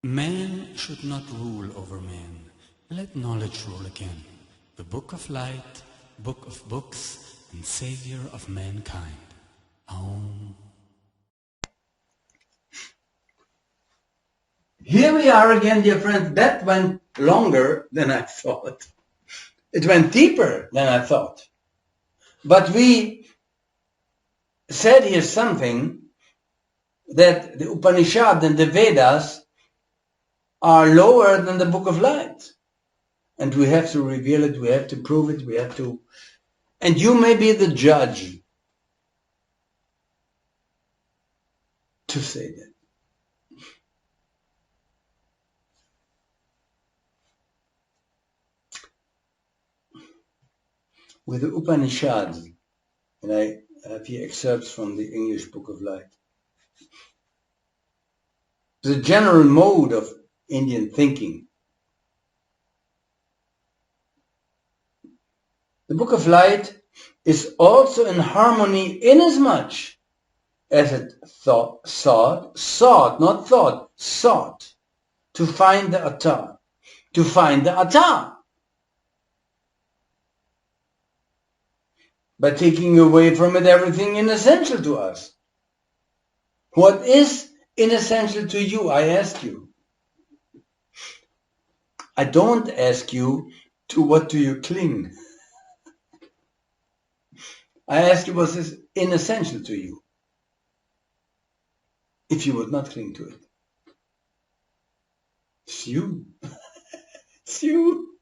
Man should not rule over man. Let knowledge rule again. The book of light, book of books, and savior of mankind. Aum. Here we are again, dear friends. That went longer than I thought. It went deeper than I thought. But we said here something that the Upanishad and the Vedas are lower than the book of light. And we have to reveal it, we have to prove it, we have to... And you may be the judge to say that. With the Upanishads, and I have here excerpts from the English Book of Light. The general mode of Indian thinking. The Book of Light is also in harmony inasmuch as it sought to find the Attar, to find the Attar. By taking away from it everything inessential to us. What is inessential to you, I ask you? I don't ask you to what do you cling. I ask you what is inessential to you, if you would not cling to it. It's you. It's you.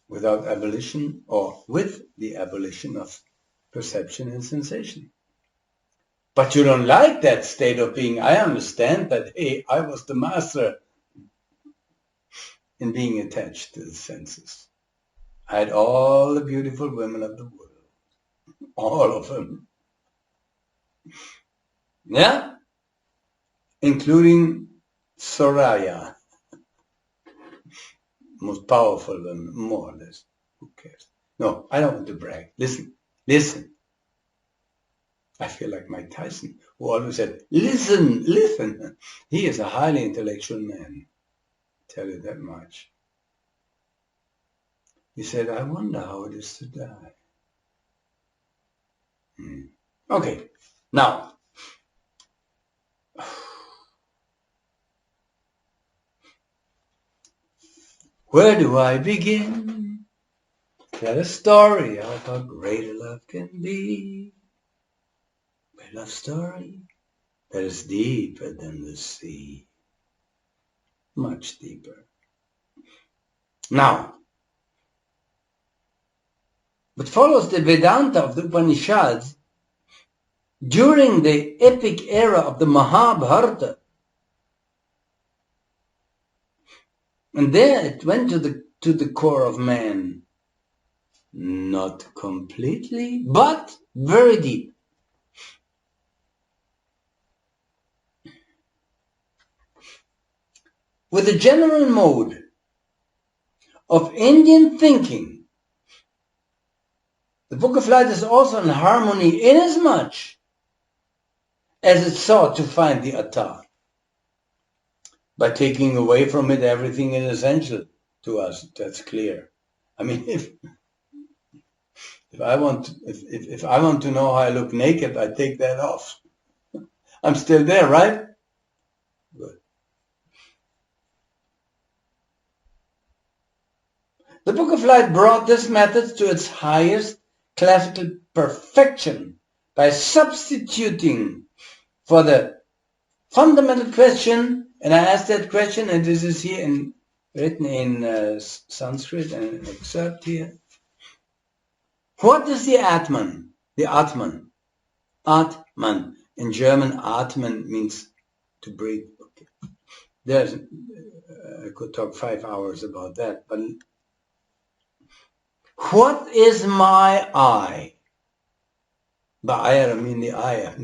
Without abolition, or with the abolition of perception and sensation. But you don't like that state of being. I understand that, hey, I was the master in being attached to the senses. I had all the beautiful women of the world. All of them. Yeah? Including Soraya. Most powerful women, more or less. Who cares? No, I don't want to brag. Listen. I feel like Mike Tyson, who always said, listen. He is a highly intellectual man. I tell you that much. He said, I wonder how it is to die. Okay, now. Where do I begin? Tell a story of how great a love can be. A love story that is deeper than the sea. Much deeper. Now, what follows the Vedanta of the Upanishads during the epic era of the Mahabharata. And there it went to the core of man. Not completely, but very deep. With the general mode of Indian thinking, the Book of Light is also in harmony inasmuch as it sought to find the Attar. By taking away from it everything inessential to us, that's clear. I mean, if I want to know how I look naked, I take that off. I'm still there, right? Good. The Book of Light brought this method to its highest classical perfection by substituting for the fundamental question. And I asked that question, and this is here written in Sanskrit, and an excerpt here. What is the Atman? The Atman. Atman. In German, Atman means to breathe. Okay. I could talk 5 hours about that, but what is my I? By I, I mean the I.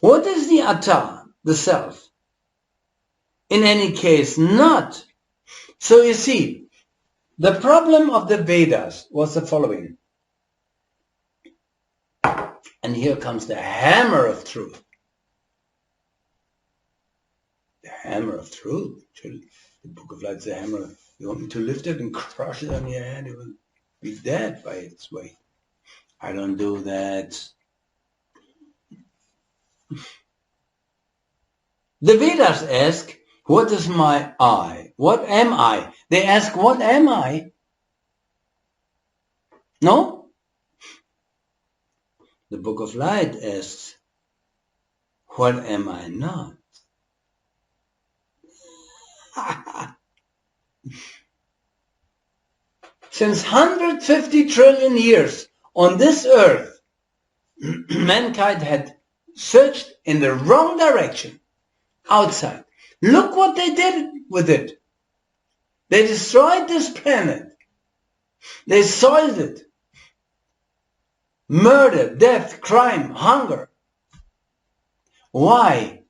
What is the Attar, the self? In any case, not. So you see, the problem of the Vedas was the following. And And here comes the hammer of truth. The hammer of truth. The Book of Light is a hammer. You want me to lift it and crush it on your head? It will be dead by its weight. I don't do that. The Vedas ask, what is my I? What am I? They ask, what am I? No? The Book of Light asks, what am I not? Since 150 trillion years on this earth, mankind had searched in the wrong direction, outside. Look what they did with it. They destroyed this planet. They soiled it. Murder, death, crime, hunger. Why?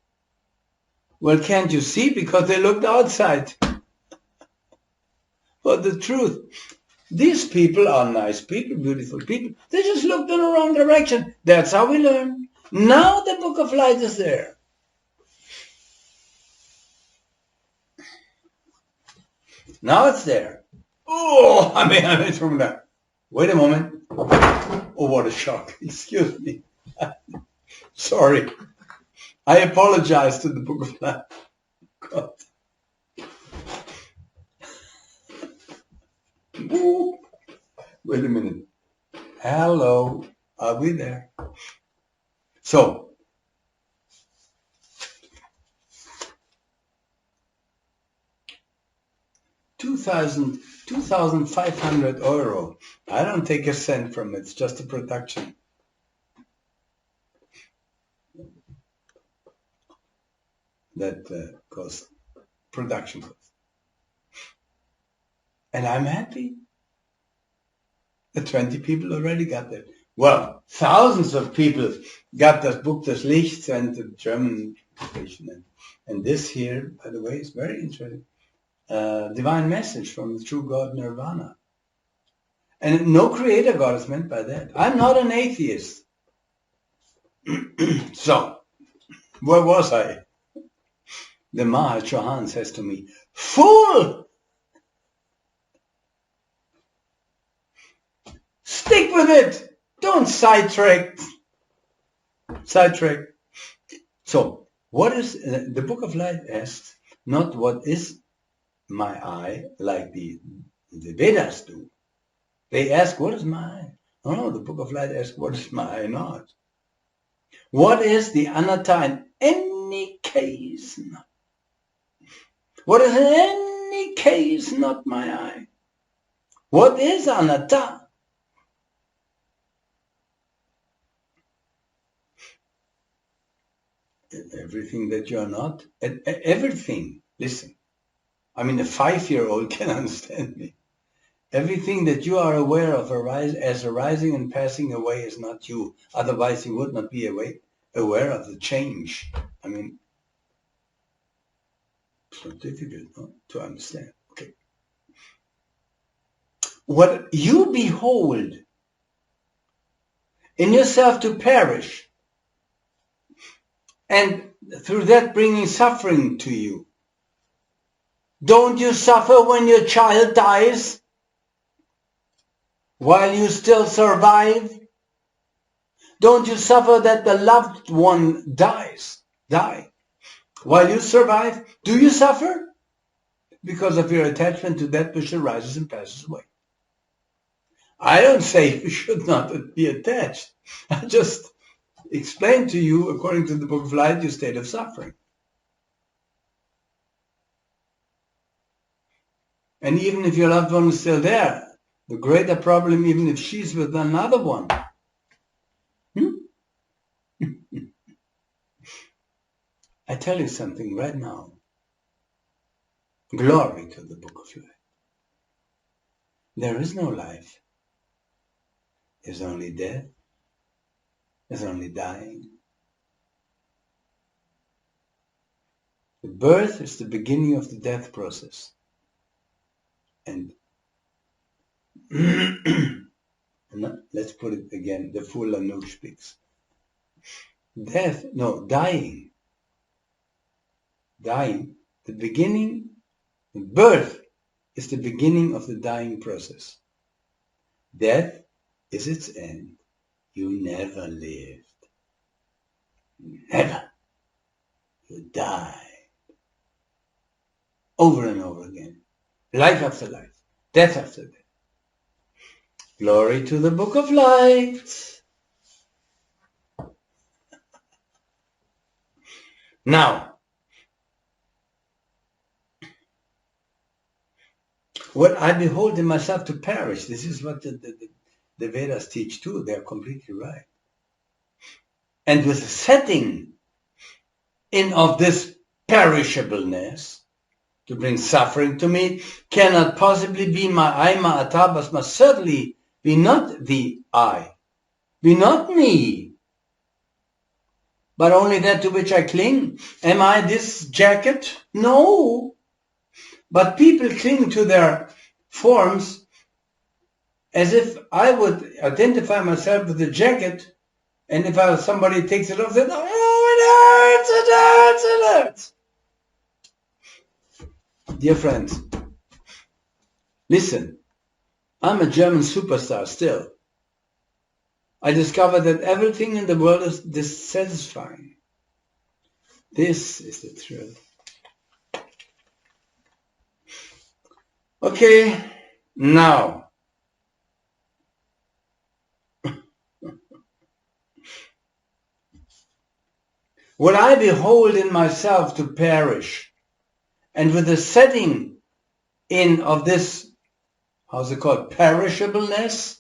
Well, can't you see? Because they looked outside. But the truth, these people are nice people, beautiful people. They just looked in the wrong direction. That's how we learn. Now the Book of Light is there. Now it's there. Oh, I mean from that. Wait a moment. Oh, what a shock. Excuse me. Sorry. I apologize to the Book of Light. God. Ooh. Wait a minute. Hello. Are we there? So, 2,500 euro. I don't take a cent from it. It's just a production. That cost production cost. And I'm happy. The 20 people already got that. Well, thousands of people got das Buch des Lichts and the German version. And this here, by the way, is very interesting. Divine message from the true God Nirvana. And no creator God is meant by that. I'm not an atheist. So, where was I? The Maha Chohan says to me, fool! Stick with it! Don't sidetrack. So, what is, the Book of Light asks, not what is my I, like the Vedas do. They ask, what is my I? No, the Book of Light asks, what is my I not? What is the anatta in any case not? What is in any case not my I? What is anatta? Everything that you are not, everything, listen. I mean, a 5-year-old can understand me. Everything that you are aware of as arising and passing away is not you. Otherwise, you would not be aware of the change. I mean, it's not difficult to understand. Okay. What you behold in yourself to perish, and through that bringing suffering to you. Don't you suffer when your child dies? While you still survive? Don't you suffer that the loved one die? While you survive, do you suffer? Because of your attachment to that which arises and passes away. I don't say you should not be attached. I just explain to you, according to the Book of Light, your state of suffering. And even if your loved one is still there, the greater problem, even if she's with another one. I tell you something right now. Glory to the Book of Light. There is no life. There's only death. There's only dying. The birth is the beginning of the death process. And let's put it again, the full LANOO speaks. Death, no, dying. Dying, the beginning, birth is the beginning of the dying process. Death is its end. You never lived. Never. You die. Over and over again. Life after life. Death after death. Glory to the Book of Light. Now, what I behold in myself to perish, this is what the Vedas teach too. They are completely right. And with the setting in of this perishableness, to bring suffering to me, cannot possibly be my I, my atabas, must certainly be not the I, be not me, but only that to which I cling. Am I this jacket? No. But people cling to their forms as if I would identify myself with the jacket, and if somebody takes it off, then, oh, it hurts. Dear friends, listen, I'm a German superstar still. I discovered that everything in the world is dissatisfying. This is the truth. Okay, now, what I behold in myself to perish, and with the setting in of this, how's it called, perishableness,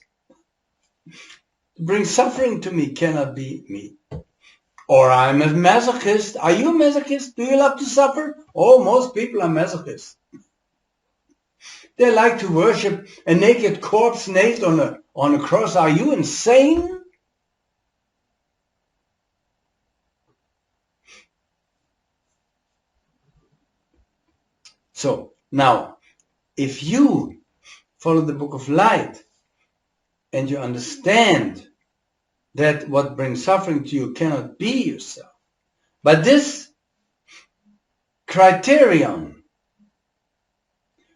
to bring suffering to me cannot be me. Or I'm a masochist. Are you a masochist? Do you love to suffer? Oh, most people are masochists. They like to worship a naked corpse nailed on a cross. Are you insane? So, now, if you follow the Book of Light and you understand that what brings suffering to you cannot be yourself, but this criterion,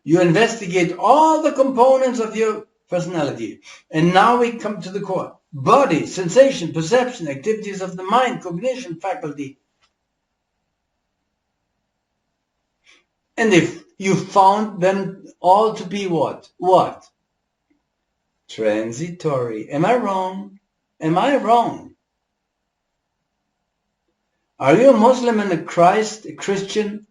you investigate all the components of your personality. And now we come to the core. Body, sensation, perception, activities of the mind, cognition, faculty. And if you found them all to be what? What? Transitory. Am I wrong? Am I wrong? Are you a Muslim and a Christian?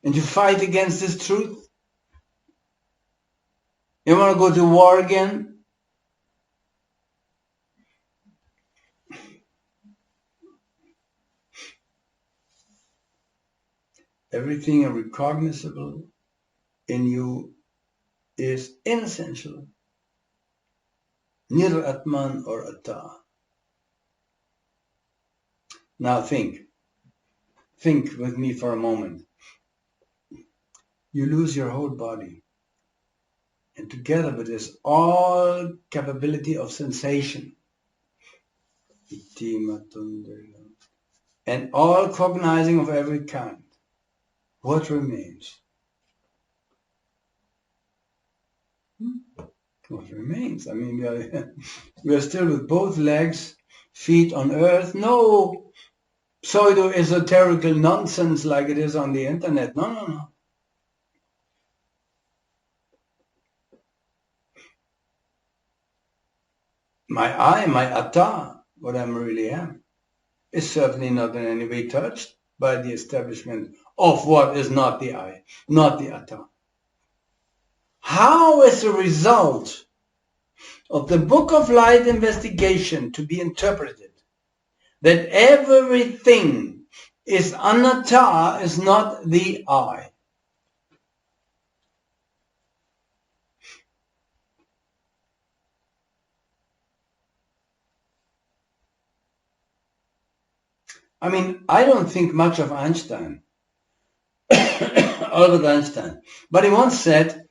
And you fight against this truth? You want to go to war again? Everything recognizable in you is inessential. Nir Atman or Atta. Now think with me for a moment. You lose your whole body. And together with this all capability of sensation. And all cognizing of every kind. What remains? What remains? I mean, we are still with both legs, feet on earth. No pseudo-esoterical nonsense like it is on the internet. No. My I, my atta, what I really am, is certainly not in any way touched by the establishment of what is not the I, not the atta. How is the result of the Book of Light investigation to be interpreted that everything is anatta, is not the I? I mean, I don't think much of Einstein, Albert Einstein, but he once said,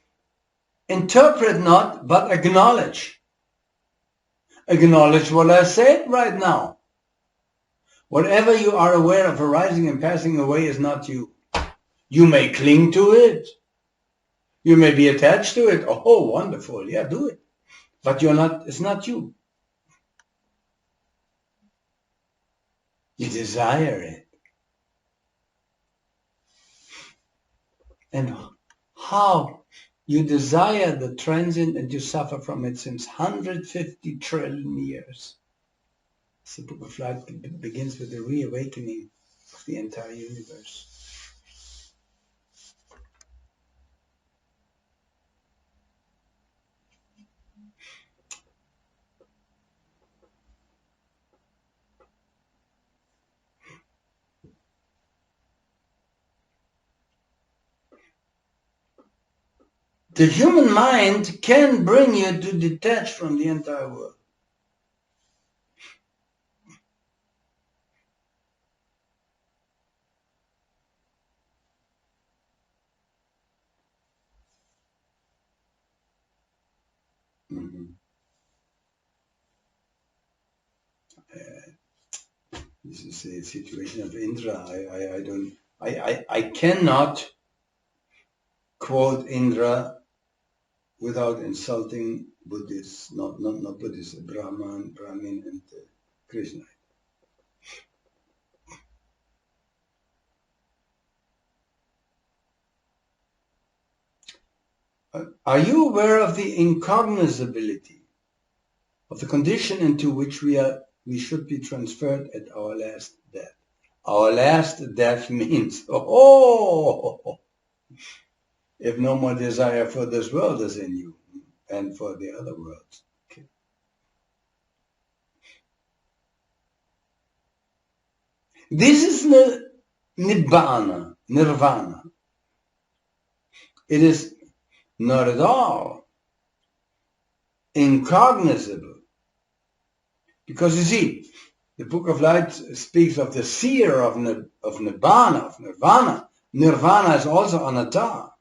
interpret not, but acknowledge. Acknowledge what I said right now. Whatever you are aware of arising and passing away is not you. You may cling to it. You may be attached to it. Oh, wonderful. Yeah, do it. But it's not you. You desire it. And how you desire the transient and you suffer from it since 150 trillion years. The Book of Light begins with the reawakening of the entire universe. The human mind can bring you to detach from the entire world. This is a situation of Indra. I cannot quote Indra without insulting Buddhists, not Buddhists, Brahmin and Krishna. Are you aware of the incognizability of the condition into which we should be transferred at our last death? Our last death means, if no more desire for this world is in you and for the other worlds. Okay. This is nirvana. It is not at all incognizable. Because you see, the Book of Light speaks of the seer of Nirvana. Nirvana is also anatta.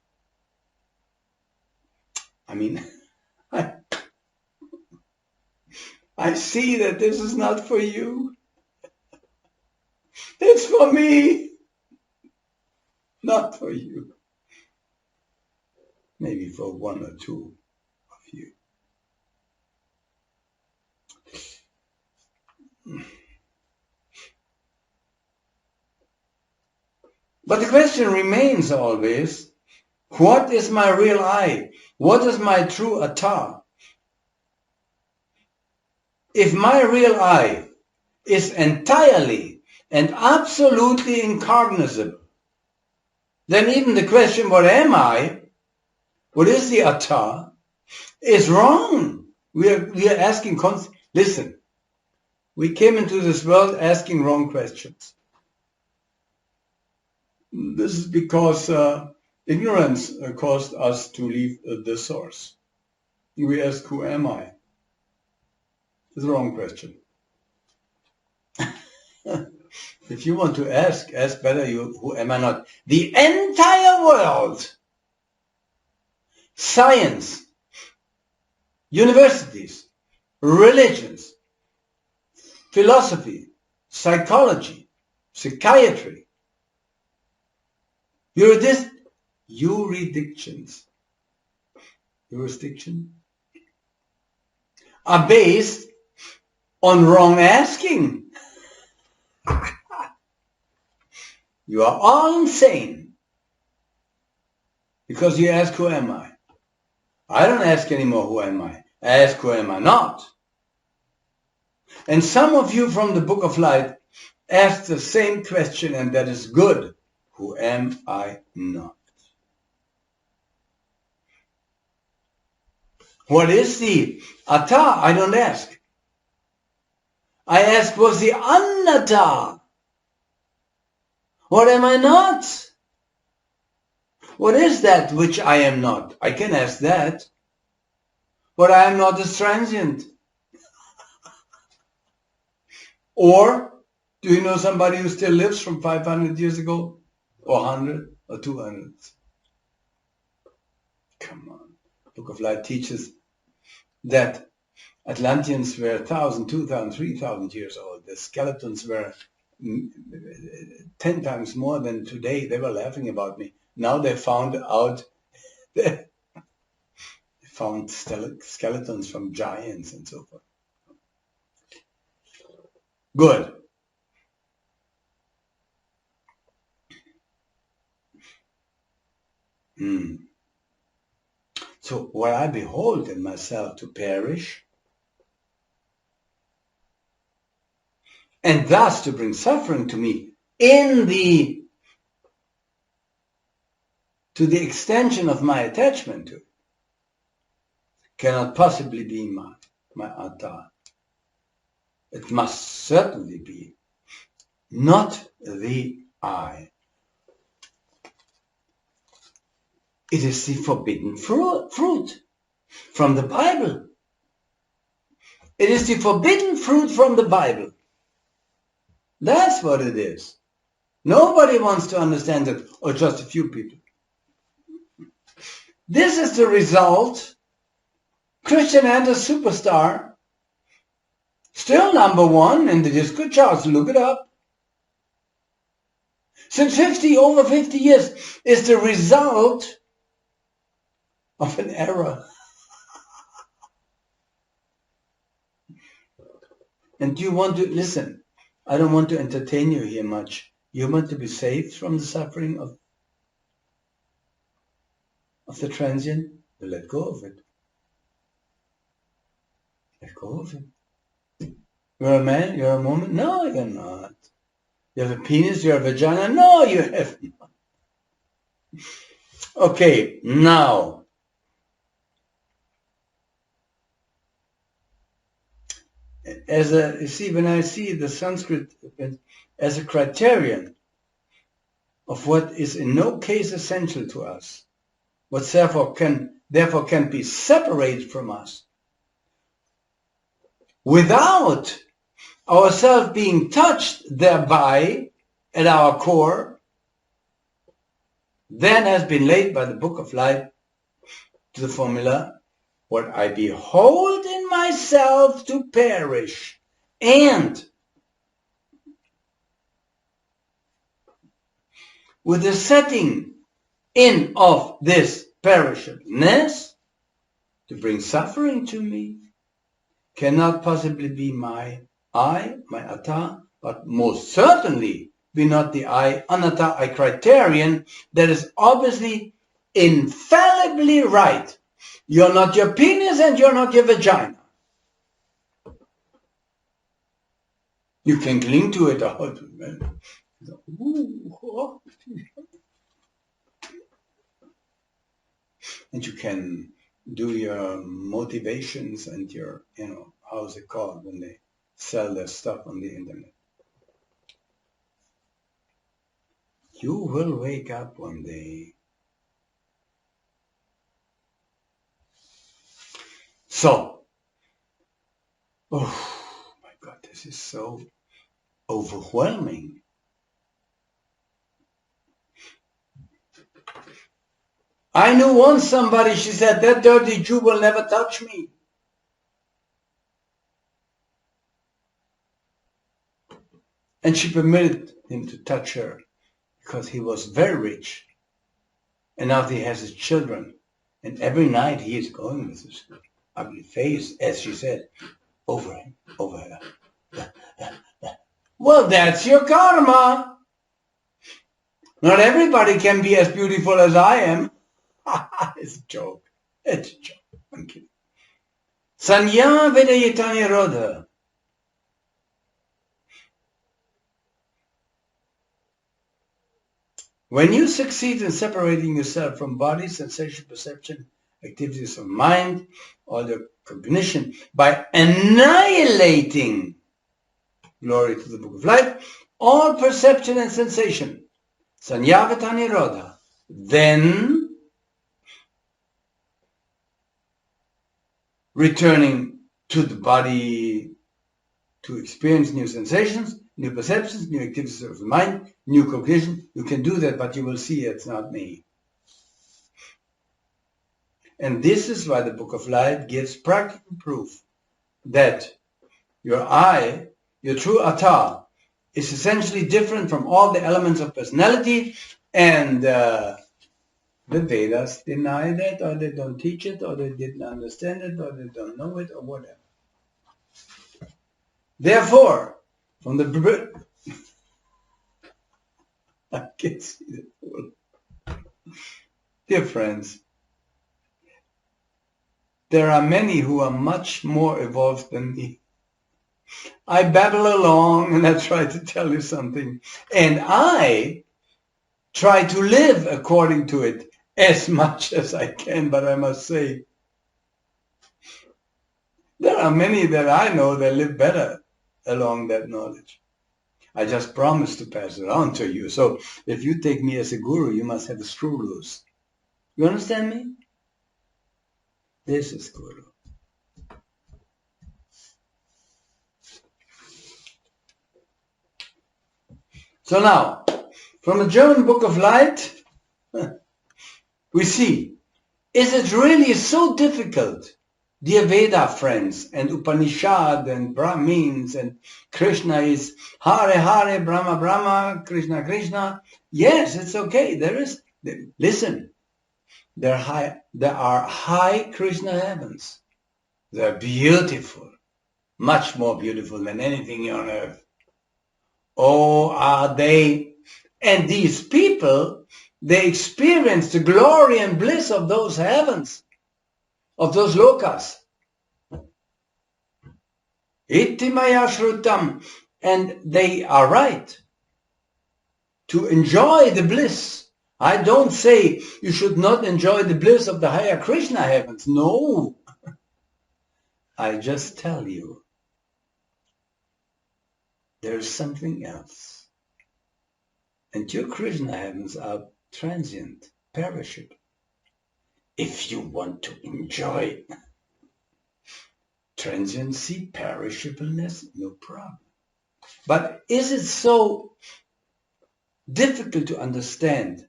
I mean, I see that this is not for you. It's for me, not for you. Maybe for one or two of you. But the question remains always, what is my real I? What is my true atta? If my real I is entirely and absolutely incognizable, then even the question, what am I? What is the atta? Is wrong. We are asking, listen, we came into this world asking wrong questions. This is because ignorance caused us to leave the source. We ask, who am I? It's the wrong question. If you want to ask better, who am I not? The entire world, science, universities, religions, philosophy, psychology, psychiatry, jurisdictions are based on wrong asking. You are all insane because you ask, who am I? I don't ask anymore, who am I? I ask, who am I not? And some of you from the Book of Light ask the same question, and that is good. Who am I not? What is the atta? I don't ask. I ask, what's the anatta? What am I not? What is that which I am not? I can ask that. What I am not is transient. Or, do you know somebody who still lives from 500 years ago? Or 100? Or 200? Come on. Book of Light teaches that Atlanteans were 1,000, 2,000, 3,000 years old. The skeletons were 10 times more than today. They were laughing about me. Now they found out, they found skeletons from giants and so forth. Good. So, while I behold in myself to perish, and thus to bring suffering to me to the extension of my attachment to it, cannot possibly be my atta. It must certainly be not the I. It is the forbidden fruit from the Bible. It is the forbidden fruit from the Bible. That's what it is. Nobody wants to understand it, or just a few people. This is the result. Christian Anders Superstar, still #1 in the disco charts. Look it up. Since over 50 years, is the result of an error. And you want to listen? I don't want to entertain you here much. You want to be saved from the suffering of the transient? Well, let go of it. Let go of it. You're a man, you're a woman? No, you're not. You have a penis, you have a vagina? No, you have not. Okay, now. You see, when I see the Sanskrit as a criterion of what is in no case essential to us, what therefore can be separated from us, without ourselves being touched thereby at our core, then has been laid by the Book of Life to the formula, what I behold in myself to perish, and with the setting in of this perishableness to bring suffering to me, cannot possibly be my I, my atta, but most certainly be not the I, anatta, I criterion that is obviously infallibly right. You're not your penis and you're not your vagina. You can cling to it. And you can do your motivations and your, how's it called when they sell their stuff on the internet. You will wake up one day. So, oh my God, this is so overwhelming. I knew once somebody, she said, that dirty Jew will never touch me. And she permitted him to touch her because he was very rich. And now he has his children. And every night he is going with his ugly face, as she said, over him, over her. Well, that's your karma. Not everybody can be as beautiful as I am. It's a joke. It's a joke. I'm kidding. Sanya Vedayitani Rodha. When you succeed in separating yourself from body, sensation, perception, activities of mind, all your cognition, by annihilating, glory to the Book of Life, all perception and sensation, Sanyavata Nirodha, then returning to the body to experience new sensations, new perceptions, new activities of the mind, new cognition. You can do that, but you will see it's not me. And this is why the Book of Light gives practical proof that your I, your true Atta, is essentially different from all the elements of personality, and the Vedas deny that, or they don't teach it, or they didn't understand it, or they don't know it, or whatever. Therefore, from the I can see the full. Dear friends, there are many who are much more evolved than me. I babble along and I try to tell you something, and I try to live according to it as much as I can, but I must say, there are many that I know that live better along that knowledge. I just promise to pass it on to you. So if you take me as a guru, you must have a screw loose. You understand me? This is guru. So now, from the German Book of Light, we see, is it really so difficult, dear Veda friends, and Upanishad, and Brahmins, and Krishna is Hare Hare, Brahma Brahma, Krishna Krishna? Yes, it's okay. Listen, there are high Krishna heavens. They're beautiful, much more beautiful than anything on earth. Oh, are they? And these people, they experience the glory and bliss of those heavens, of those lokas. Iti maya shrutam. And they are right to enjoy the bliss. I don't say you should not enjoy the bliss of the higher Krishna heavens. No. I just tell you, there's something else. And your Krishna heavens are transient, perishable. If you want to enjoy transiency, perishableness, no problem. But is it so difficult to understand,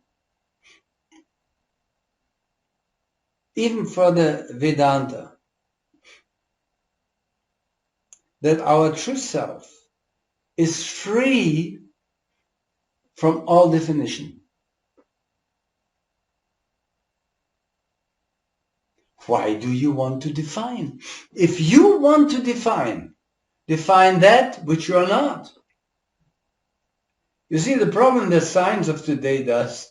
even for the Vedanta, that our true self is free from all definition? Why do you want to define? If you want to define that which you are not. You see, the problem that science of today does,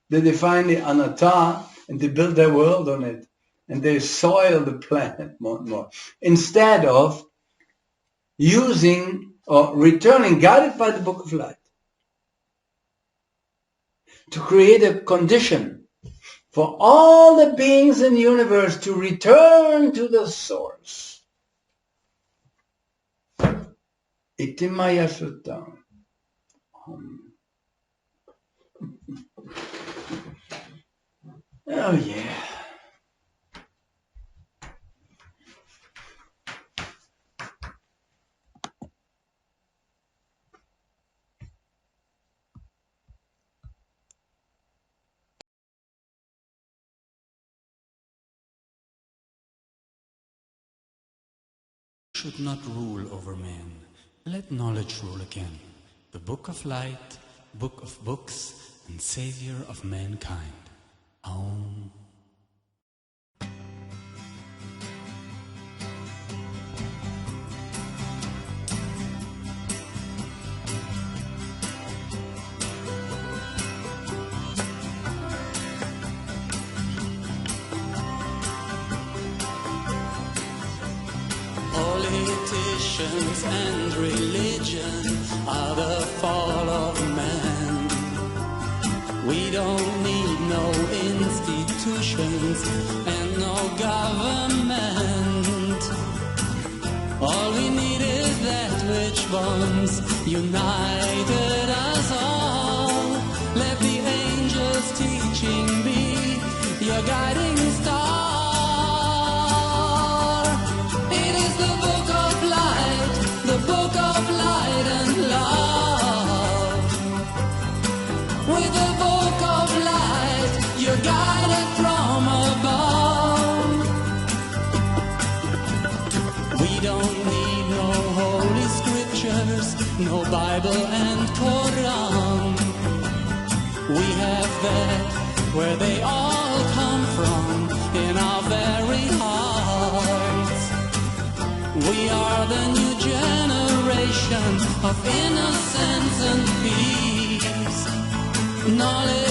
they define the anatta and they build their world on it, and they soil the planet more and more, instead of using or returning, guided by the Book of Light, to create a condition for all the beings in the universe to return to the source. Iti maya sutta. Oh yeah. Should not rule over men. Let knowledge rule again. The Book of Light, Book of Books, and Savior of mankind. Aum. Politicians and religion are the fall of man. We don't need no institutions and no government. All we need is that which bonds united us all. Let the angels' teaching be your guiding star. It is the Book of Light, the Book of Light and Love. With the Book of Light, you're guided from above. no Bible and Quran. We have that where they all come from, in our very hearts. We are the new generation of innocence and peace. Knowledge